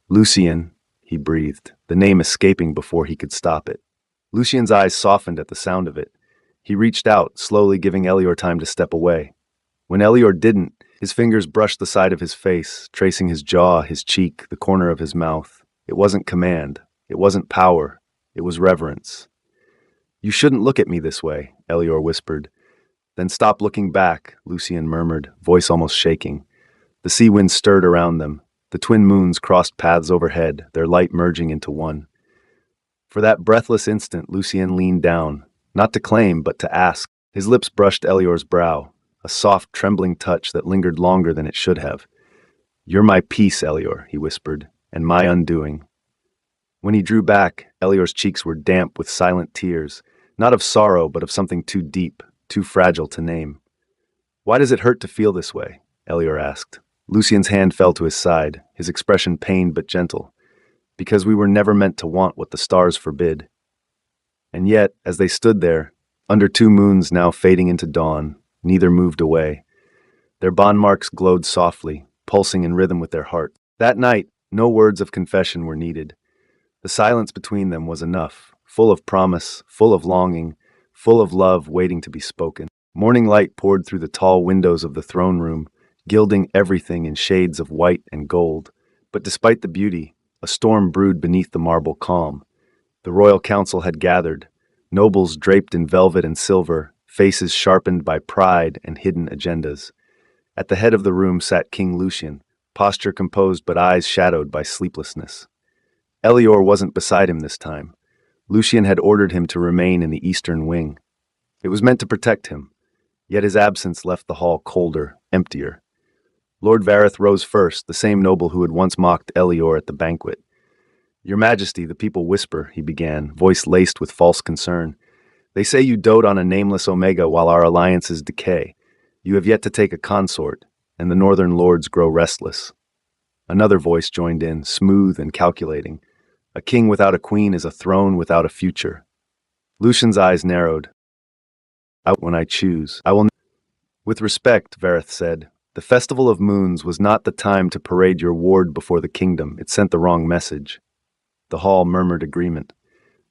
"Lucian," he breathed, the name escaping before he could stop it. Lucian's eyes softened at the sound of it. He reached out, slowly giving Elior time to step away. When Elior didn't, his fingers brushed the side of his face, tracing his jaw, his cheek, the corner of his mouth. It wasn't command. It wasn't power. It was reverence. You shouldn't look at me this way, Elior whispered. Then stop looking back, Lucian murmured, voice almost shaking. The sea wind stirred around them. The twin moons crossed paths overhead, their light merging into one. For that breathless instant, Lucian leaned down, not to claim, but to ask. His lips brushed Elior's brow, a soft, trembling touch that lingered longer than it should have. "You're my peace, Elior," he whispered, "and my undoing." When he drew back, Elior's cheeks were damp with silent tears, not of sorrow, but of something too deep, too fragile to name. "Why does it hurt to feel this way?" Elior asked. Lucian's hand fell to his side, his expression pained but gentle. "Because we were never meant to want what the stars forbid." And yet, as they stood there, under two moons now fading into dawn, neither moved away. Their bond marks glowed softly, pulsing in rhythm with their heart. That night, no words of confession were needed. The silence between them was enough, full of promise, full of longing, full of love waiting to be spoken. Morning light poured through the tall windows of the throne room, gilding everything in shades of white and gold. But despite the beauty, a storm brewed beneath the marble calm. The royal council had gathered, nobles draped in velvet and silver, faces sharpened by pride and hidden agendas. At the head of the room sat King Lucian, posture composed but eyes shadowed by sleeplessness. Elior wasn't beside him this time. Lucian had ordered him to remain in the eastern wing. It was meant to protect him, yet his absence left the hall colder, emptier. Lord Vareth rose first, the same noble who had once mocked Elior at the banquet. "Your Majesty, the people whisper," he began, voice laced with false concern. "They say you dote on a nameless Omega while our alliances decay. You have yet to take a consort, and the northern lords grow restless." Another voice joined in, smooth and calculating. "A king without a queen is a throne without a future." Lucian's eyes narrowed. "When I choose, I will." "With respect," Vareth said, "the Festival of Moons was not the time to parade your ward before the kingdom. It sent the wrong message." The hall murmured agreement.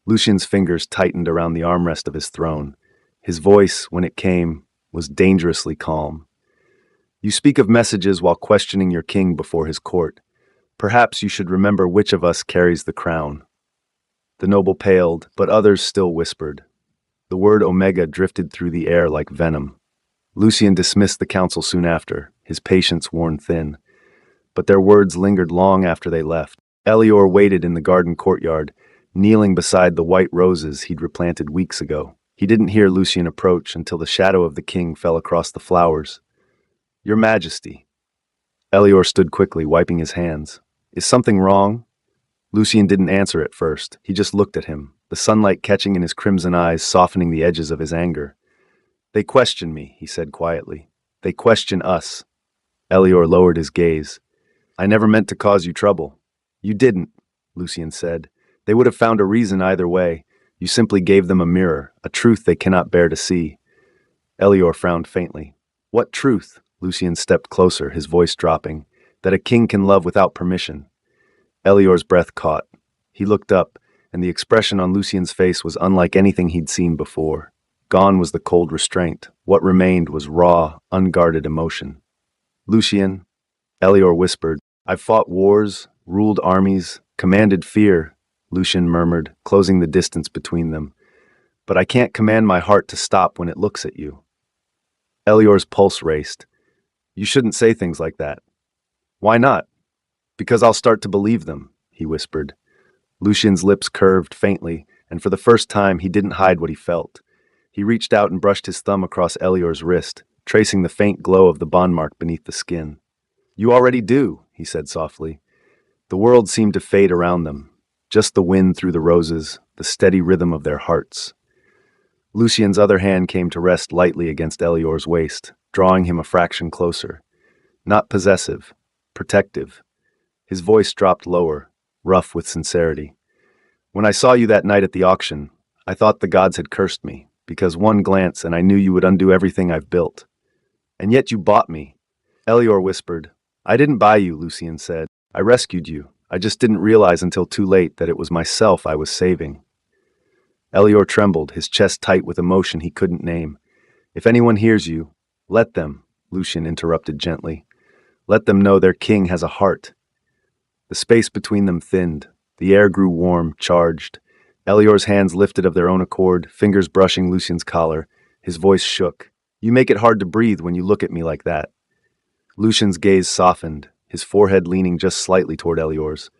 Lucian's fingers tightened around the armrest of his throne. His voice, when it came, was dangerously calm. "You speak of messages while questioning your king before his court. Perhaps you should remember which of us carries the crown." The noble paled, but others still whispered. The word Omega drifted through the air like venom. Lucian dismissed the council soon after, his patience worn thin. But their words lingered long after they left. Elior waited in the garden courtyard, kneeling beside the white roses he'd replanted weeks ago. He didn't hear Lucian approach until the shadow of the king fell across the flowers. "Your Majesty." Elior stood quickly, wiping his hands. "Is something wrong?" Lucian didn't answer at first. He just looked at him, the sunlight catching in his crimson eyes, softening the edges of his anger. "They question me," he said quietly. "They question us." Elior lowered his gaze. "I never meant to cause you trouble." "You didn't," Lucian said. "They would have found a reason either way. You simply gave them a mirror, a truth they cannot bear to see." Elior frowned faintly. "What truth?" Lucian stepped closer, his voice dropping. "That a king can love without permission." Elior's breath caught. He looked up, and the expression on Lucian's face was unlike anything he'd seen before. Gone was the cold restraint. What remained was raw, unguarded emotion. "Lucian," Elior whispered, "I've fought wars, ruled armies, commanded fear," Lucian murmured, closing the distance between them. "But I can't command my heart to stop when it looks at you." Elior's pulse raced. "You shouldn't say things like that." "Why not?" "Because I'll start to believe them," he whispered. Lucian's lips curved faintly, and for the first time he didn't hide what he felt. He reached out and brushed his thumb across Elior's wrist, tracing the faint glow of the bond mark beneath the skin. "You already do," he said softly. The world seemed to fade around them, just the wind through the roses, the steady rhythm of their hearts. Lucian's other hand came to rest lightly against Elior's waist, drawing him a fraction closer. Not possessive, protective. His voice dropped lower, rough with sincerity. "When I saw you that night at the auction, I thought the gods had cursed me, because one glance and I knew you would undo everything I've built. And yet you bought me." Elior whispered. "I didn't buy you," Lucian said. "I rescued you. I just didn't realize until too late that it was myself I was saving." Elior trembled, his chest tight with emotion he couldn't name. "If anyone hears you, let them," Lucian interrupted gently. "Let them know their king has a heart." The space between them thinned. The air grew warm, charged. Elior's hands lifted of their own accord, fingers brushing Lucian's collar. His voice shook. You make it hard to breathe when you look at me like that. Lucian's gaze softened, his forehead leaning just slightly toward Elior's.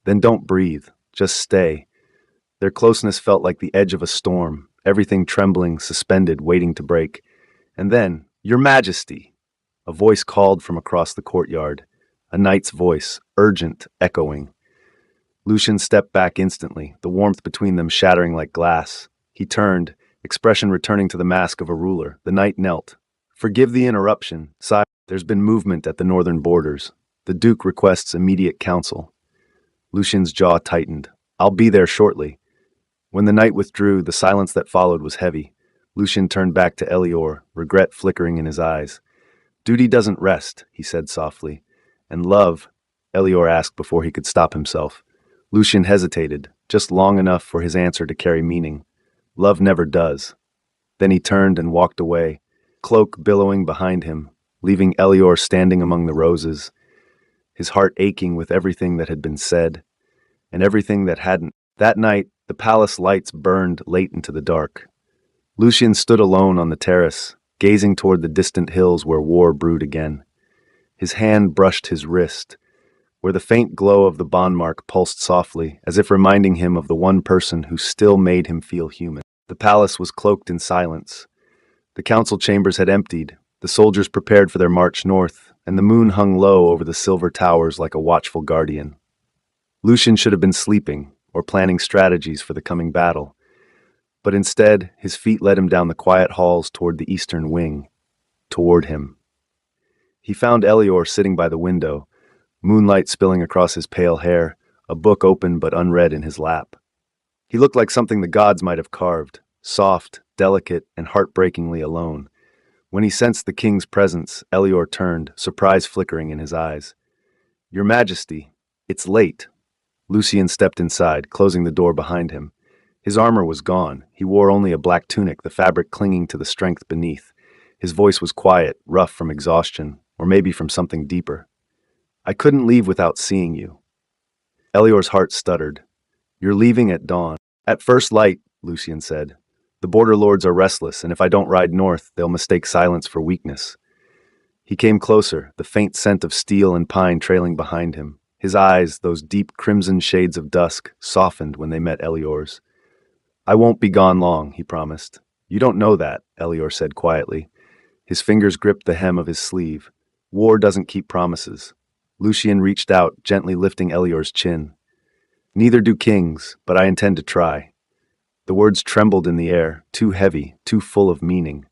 Then don't breathe. Just stay. Their closeness felt like the edge of a storm, everything trembling, suspended, waiting to break. And then, Your Majesty! A voice called from across the courtyard. A knight's voice, urgent, echoing. Lucian stepped back instantly, the warmth between them shattering like glass. He turned, expression returning to the mask of a ruler. The knight knelt. Forgive the interruption, sire. There's been movement at the northern borders. The Duke requests immediate counsel. Lucian's jaw tightened. I'll be there shortly. When the knight withdrew, the silence that followed was heavy. Lucian turned back to Elior, regret flickering in his eyes. Duty doesn't rest, he said softly. And love, Elior asked before he could stop himself. Lucian hesitated, just long enough for his answer to carry meaning. Love never does. Then he turned and walked away, cloak billowing behind him, leaving Elior standing among the roses, his heart aching with everything that had been said, and everything that hadn't. That night, the palace lights burned late into the dark. Lucian stood alone on the terrace, gazing toward the distant hills where war brewed again. His hand brushed his wrist, where the faint glow of the bond mark pulsed softly, as if reminding him of the one person who still made him feel human. The palace was cloaked in silence. The council chambers had emptied, the soldiers prepared for their march north, and the moon hung low over the silver towers like a watchful guardian. Lucian should have been sleeping, or planning strategies for the coming battle. But instead, his feet led him down the quiet halls toward the eastern wing. Toward him. He found Elior sitting by the window, moonlight spilling across his pale hair, a book open but unread in his lap. He looked like something the gods might have carved, soft, delicate, and heartbreakingly alone. When he sensed the king's presence, Elior turned, surprise flickering in his eyes. Your Majesty, it's late. Lucian stepped inside, closing the door behind him. His armor was gone. He wore only a black tunic, the fabric clinging to the strength beneath. His voice was quiet, rough from exhaustion, or maybe from something deeper. I couldn't leave without seeing you. Elior's heart stuttered. You're leaving at dawn. At first light, Lucian said. The border lords are restless, and if I don't ride north, they'll mistake silence for weakness. He came closer, the faint scent of steel and pine trailing behind him. His eyes, those deep crimson shades of dusk, softened when they met Elior's. I won't be gone long, he promised. You don't know that, Elior said quietly. His fingers gripped the hem of his sleeve. War doesn't keep promises. Lucian reached out, gently lifting Elior's chin. Neither do kings, but I intend to try. The words trembled in the air, too heavy, too full of meaning.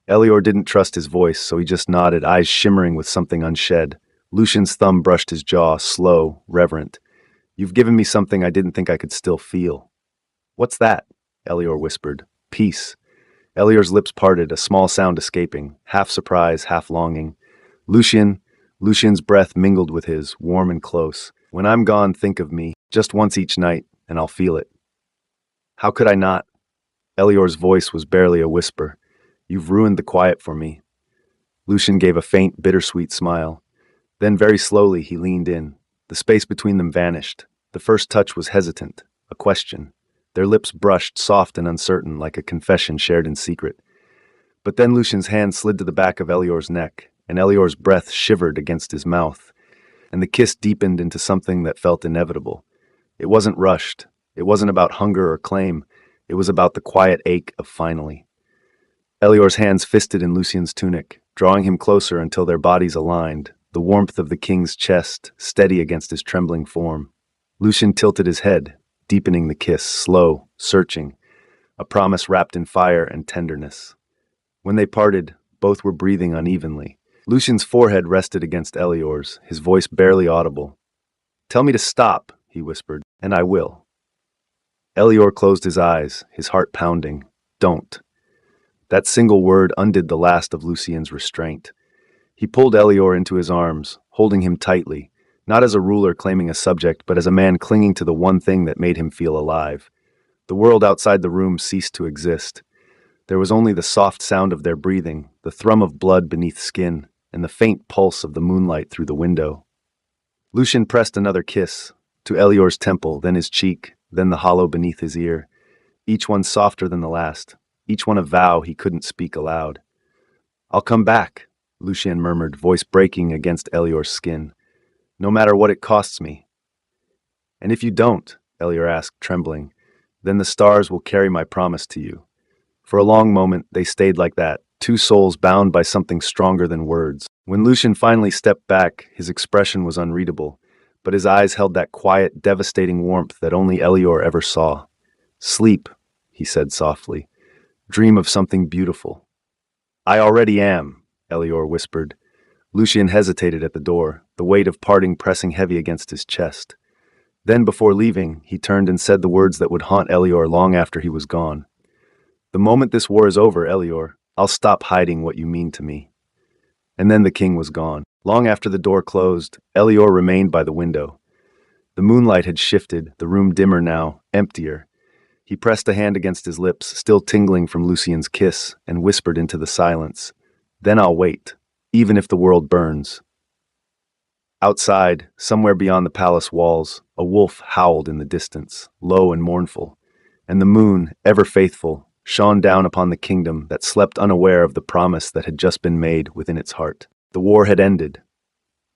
Elior didn't trust his voice, so he just nodded, eyes shimmering with something unshed. Lucian's thumb brushed his jaw, slow, reverent. You've given me something I didn't think I could still feel. What's that? Elior whispered. Peace. Elior's lips parted, a small sound escaping, half surprise, half longing. Lucian's breath mingled with his, warm and close. When I'm gone, think of me, just once each night, and I'll feel it. How could I not? Elior's voice was barely a whisper. You've ruined the quiet for me. Lucian gave a faint, bittersweet smile. Then very slowly he leaned in. The space between them vanished. The first touch was hesitant, a question. Their lips brushed, soft and uncertain, like a confession shared in secret. But then Lucian's hand slid to the back of Elior's neck, and Elior's breath shivered against his mouth, and the kiss deepened into something that felt inevitable. It wasn't rushed. It wasn't about hunger or claim. It was about the quiet ache of finally. Elior's hands fisted in Lucian's tunic, drawing him closer until their bodies aligned, the warmth of the king's chest steady against his trembling form. Lucian tilted his head, deepening the kiss, slow, searching, a promise wrapped in fire and tenderness. When they parted, both were breathing unevenly. Lucian's forehead rested against Elior's, his voice barely audible. Tell me to stop, he whispered, and I will. Elior closed his eyes, his heart pounding. Don't. That single word undid the last of Lucian's restraint. He pulled Elior into his arms, holding him tightly, not as a ruler claiming a subject, but as a man clinging to the one thing that made him feel alive. The world outside the room ceased to exist. There was only the soft sound of their breathing, the thrum of blood beneath skin, and the faint pulse of the moonlight through the window. Lucian pressed another kiss, to Elior's temple, then his cheek, then the hollow beneath his ear, each one softer than the last, each one a vow he couldn't speak aloud. "I'll come back," Lucien murmured, voice breaking against Elior's skin. "No matter what it costs me." "And if you don't," Elior asked, trembling, "then the stars will carry my promise to you." For a long moment, they stayed like that, two souls bound by something stronger than words. When Lucien finally stepped back, his expression was unreadable, but his eyes held that quiet, devastating warmth that only Elior ever saw. "Sleep," he said softly. "Dream of something beautiful." "I already am," Elior whispered. Lucien hesitated at the door, the weight of parting pressing heavy against his chest. Then, before leaving, he turned and said the words that would haunt Elior long after he was gone. "The moment this war is over, Elior, I'll stop hiding what you mean to me." And then the king was gone. Long after the door closed, Elior remained by the window. The moonlight had shifted, the room dimmer now, emptier. He pressed a hand against his lips, still tingling from Lucien's kiss, and whispered into the silence, "Then I'll wait, even if the world burns." Outside, somewhere beyond the palace walls, a wolf howled in the distance, low and mournful, and the moon, ever faithful, shone down upon the kingdom that slept unaware of the promise that had just been made within its heart. The war had ended.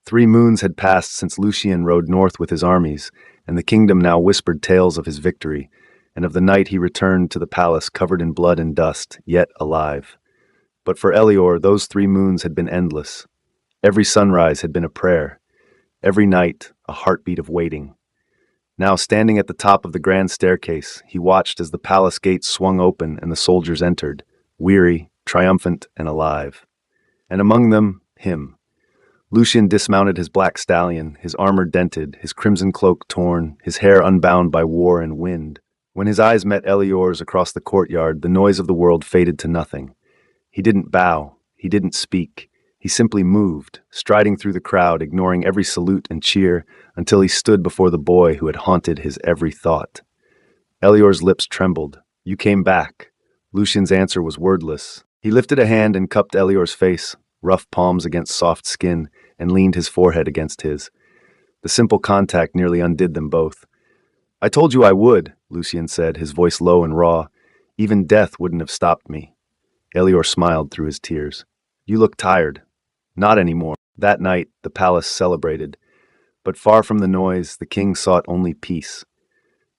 3 moons had passed since Lucien rode north with his armies, and the kingdom now whispered tales of his victory, and of the night he returned to the palace covered in blood and dust, yet alive. But for Elior, those 3 moons had been endless. Every sunrise had been a prayer. Every night, a heartbeat of waiting. Now, standing at the top of the grand staircase, he watched as the palace gates swung open and the soldiers entered, weary, triumphant, and alive. And among them, him. Lucien dismounted his black stallion, his armor dented, his crimson cloak torn, his hair unbound by war and wind. When his eyes met Elior's across the courtyard, the noise of the world faded to nothing. He didn't bow, he didn't speak. He simply moved, striding through the crowd, ignoring every salute and cheer, until he stood before the boy who had haunted his every thought. Elior's lips trembled. "You came back." Lucien's answer was wordless. He lifted a hand and cupped Elior's face, rough palms against soft skin, and leaned his forehead against his. The simple contact nearly undid them both. "I told you I would," Lucien said, his voice low and raw. "Even death wouldn't have stopped me." Elior smiled through his tears. "You look tired." "Not anymore." That night, the palace celebrated. But far from the noise, the king sought only peace.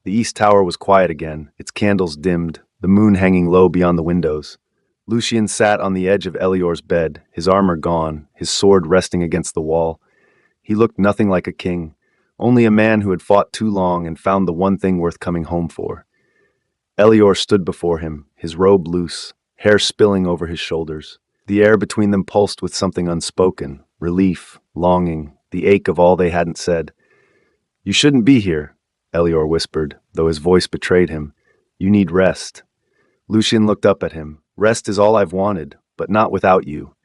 The east tower was quiet again, its candles dimmed, the moon hanging low beyond the windows. Lucien sat on the edge of Elior's bed, his armor gone, his sword resting against the wall. He looked nothing like a king, only a man who had fought too long and found the one thing worth coming home for. Elior stood before him, his robe loose, hair spilling over his shoulders. The air between them pulsed with something unspoken, relief, longing, the ache of all they hadn't said. "You shouldn't be here," Elior whispered, though his voice betrayed him. "You need rest." Lucien looked up at him. "Rest is all I've wanted, but not without you."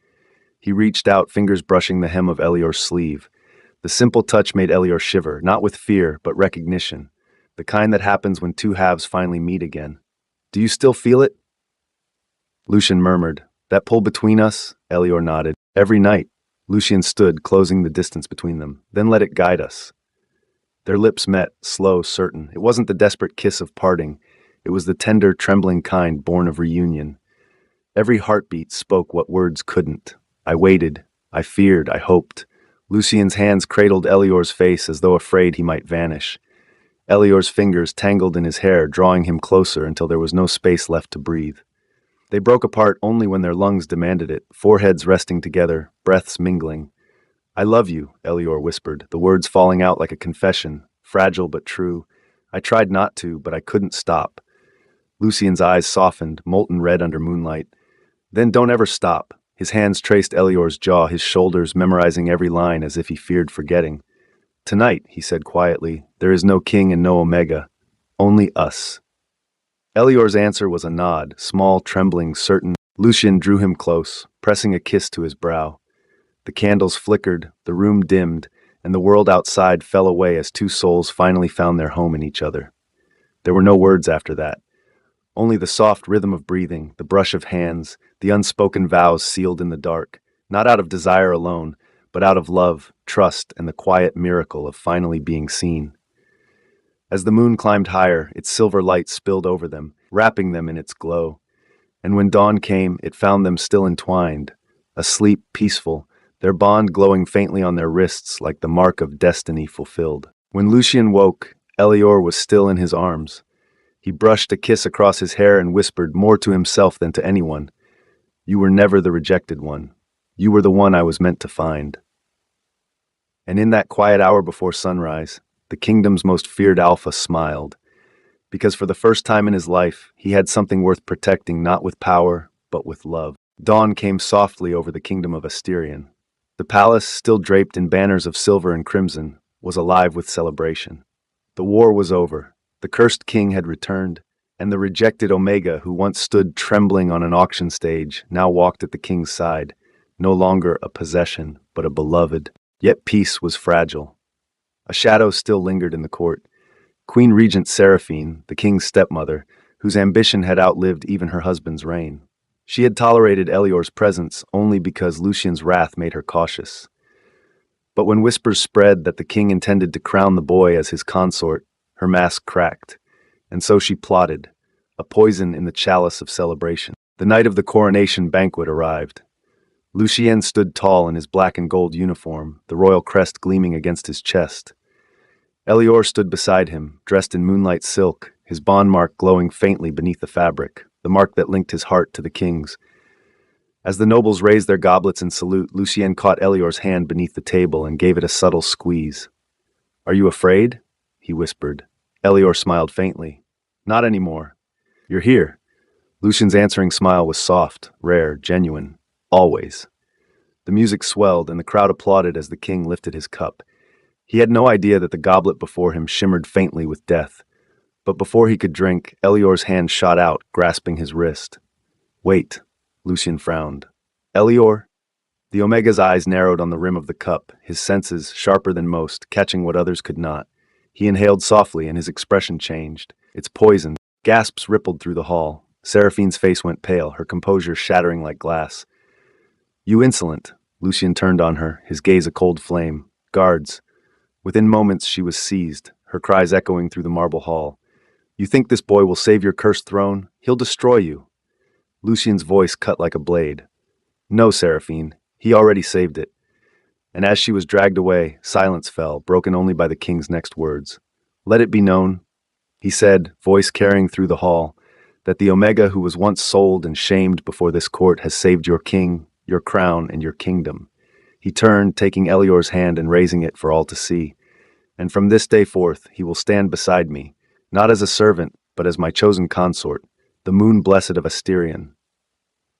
He reached out, fingers brushing the hem of Elior's sleeve. The simple touch made Elior shiver, not with fear, but recognition, the kind that happens when 2 halves finally meet again. "Do you still feel it?" Lucien murmured. "That pull between us?" Elior nodded. "Every night." Lucien stood, closing the distance between them. "Then let it guide us." Their lips met, slow, certain. It wasn't the desperate kiss of parting. It was the tender, trembling kind born of reunion. Every heartbeat spoke what words couldn't. I waited. I feared. I hoped. Lucien's hands cradled Elior's face as though afraid he might vanish. Elior's fingers tangled in his hair, drawing him closer until there was no space left to breathe. They broke apart only when their lungs demanded it, foreheads resting together, breaths mingling. "I love you," Elior whispered, the words falling out like a confession, fragile but true. "I tried not to, but I couldn't stop." Lucien's eyes softened, molten red under moonlight. "Then don't ever stop." His hands traced Elior's jaw, his shoulders memorizing every line as if he feared forgetting. "Tonight," he said quietly, "there is no king and no Omega. Only us." Elior's answer was a nod, small, trembling, certain. Lucien drew him close, pressing a kiss to his brow. The candles flickered, the room dimmed, and the world outside fell away as 2 souls finally found their home in each other. There were no words after that. Only the soft rhythm of breathing, the brush of hands, the unspoken vows sealed in the dark, not out of desire alone, but out of love, trust, and the quiet miracle of finally being seen. As the moon climbed higher, its silver light spilled over them, wrapping them in its glow. And when dawn came, it found them still entwined, asleep, peaceful, their bond glowing faintly on their wrists like the mark of destiny fulfilled. When Lucien woke, Elior was still in his arms. He brushed a kiss across his hair and whispered more to himself than to anyone, "You were never the rejected one. You were the one I was meant to find." And in that quiet hour before sunrise, the kingdom's most feared alpha smiled, because for the first time in his life, he had something worth protecting not with power, but with love. Dawn came softly over the kingdom of Asterion. The palace, still draped in banners of silver and crimson, was alive with celebration. The war was over, the cursed king had returned, and the rejected Omega, who once stood trembling on an auction stage, now walked at the king's side, no longer a possession, but a beloved. Yet peace was fragile. A shadow still lingered in the court. Queen Regent Seraphine, the king's stepmother, whose ambition had outlived even her husband's reign. She had tolerated Elior's presence only because Lucien's wrath made her cautious. But when whispers spread that the king intended to crown the boy as his consort, her mask cracked, and so she plotted, a poison in the chalice of celebration. The night of the coronation banquet arrived. Lucien stood tall in his black and gold uniform, the royal crest gleaming against his chest. Elior stood beside him, dressed in moonlight silk, his bond mark glowing faintly beneath the fabric, the mark that linked his heart to the king's. As the nobles raised their goblets in salute, Lucien caught Elior's hand beneath the table and gave it a subtle squeeze. "Are you afraid?" he whispered. Elior smiled faintly. "Not anymore. You're here." Lucien's answering smile was soft, rare, genuine. Always. The music swelled, and the crowd applauded as the king lifted his cup. He had no idea that the goblet before him shimmered faintly with death. But before he could drink, Elior's hand shot out, grasping his wrist. "Wait," Lucien frowned. "Elior?" The Omega's eyes narrowed on the rim of the cup, his senses, sharper than most, catching what others could not. He inhaled softly, and his expression changed. "It's poison." Gasps rippled through the hall. Seraphine's face went pale, her composure shattering like glass. "You insolent!" Lucien turned on her, his gaze a cold flame. "Guards!" Within moments she was seized, her cries echoing through the marble hall. "You think this boy will save your cursed throne? He'll destroy you." Lucien's voice cut like a blade. "No, Seraphine, he already saved it." And as she was dragged away, silence fell, broken only by the king's next words. "Let it be known," he said, voice carrying through the hall, "that the Omega who was once sold and shamed before this court has saved your king, your crown, and your kingdom." He turned, taking Elior's hand and raising it for all to see. "And from this day forth, he will stand beside me, not as a servant, but as my chosen consort, the moon blessed of Asterion."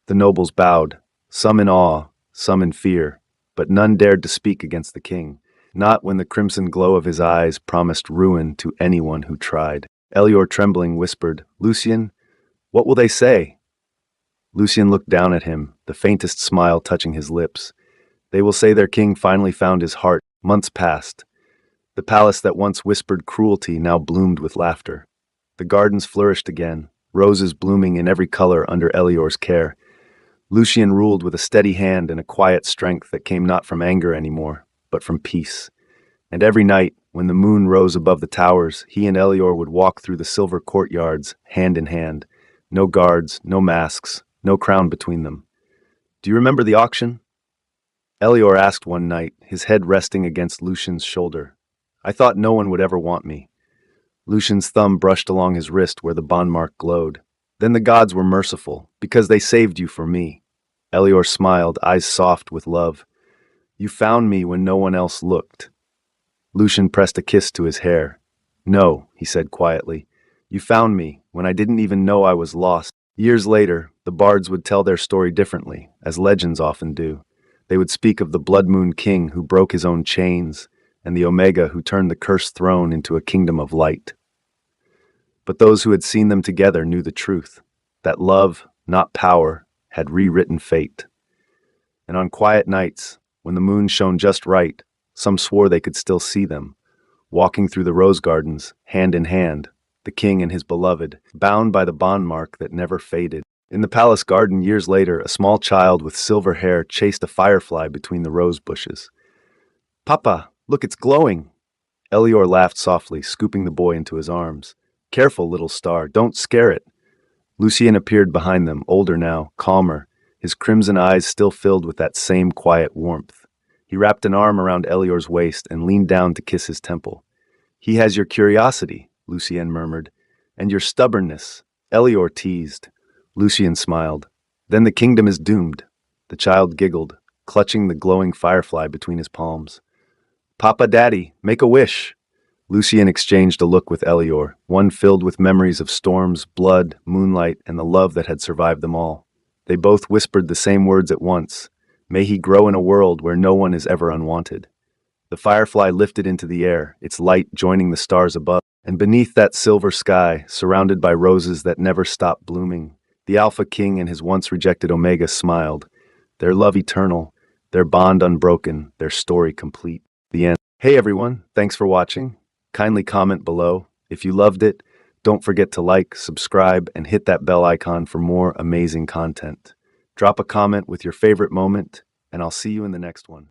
The nobles bowed, some in awe, some in fear, but none dared to speak against the king, not when the crimson glow of his eyes promised ruin to anyone who tried. Elior, trembling, whispered, "Lucien, what will they say?" Lucien looked down at him, the faintest smile touching his lips. "They will say their king finally found his heart." Months passed. The palace that once whispered cruelty now bloomed with laughter. The gardens flourished again, roses blooming in every color under Elior's care. Lucien ruled with a steady hand and a quiet strength that came not from anger anymore, but from peace. And every night, when the moon rose above the towers, he and Elior would walk through the silver courtyards, hand in hand. No guards, no masks, no crown between them. "Do you remember the auction?" Elior asked one night, his head resting against Lucien's shoulder. "I thought no one would ever want me." Lucien's thumb brushed along his wrist where the bond mark glowed. "Then the gods were merciful, because they saved you for me." Elior smiled, eyes soft with love. "You found me when no one else looked." Lucien pressed a kiss to his hair. "No," he said quietly. "You found me when I didn't even know I was lost." Years later, the bards would tell their story differently, as legends often do. They would speak of the Blood Moon King who broke his own chains, and the Omega who turned the cursed throne into a kingdom of light. But those who had seen them together knew the truth, that love, not power, had rewritten fate. And on quiet nights, when the moon shone just right, some swore they could still see them, walking through the rose gardens, hand in hand, the king and his beloved, bound by the bond mark that never faded. In the palace garden years later, a small child with silver hair chased a firefly between the rose bushes. "Papa, look, it's glowing!" Elior laughed softly, scooping the boy into his arms. Careful, little star, don't scare it. Lucien appeared behind them, older now, calmer, his crimson eyes still filled with that same quiet warmth. He wrapped an arm around Elior's waist and leaned down to kiss his temple. He has your curiosity, Lucien murmured, and your stubbornness, Elior teased. Lucien smiled. Then the kingdom is doomed. The child giggled, clutching the glowing firefly between his palms. Papa Daddy, make a wish. Lucien exchanged a look with Elior, one filled with memories of storms, blood, moonlight, and the love that had survived them all. They both whispered the same words at once. May he grow in a world where no one is ever unwanted. The firefly lifted into the air, its light joining the stars above, and beneath that silver sky, surrounded by roses that never stopped blooming, the Alpha King and his once rejected Omega smiled, their love eternal, their bond unbroken, their story complete. The end. Hey everyone, thanks for watching. Kindly comment below. If you loved it, don't forget to like, subscribe, and hit that bell icon for more amazing content. Drop a comment with your favorite moment, and I'll see you in the next one.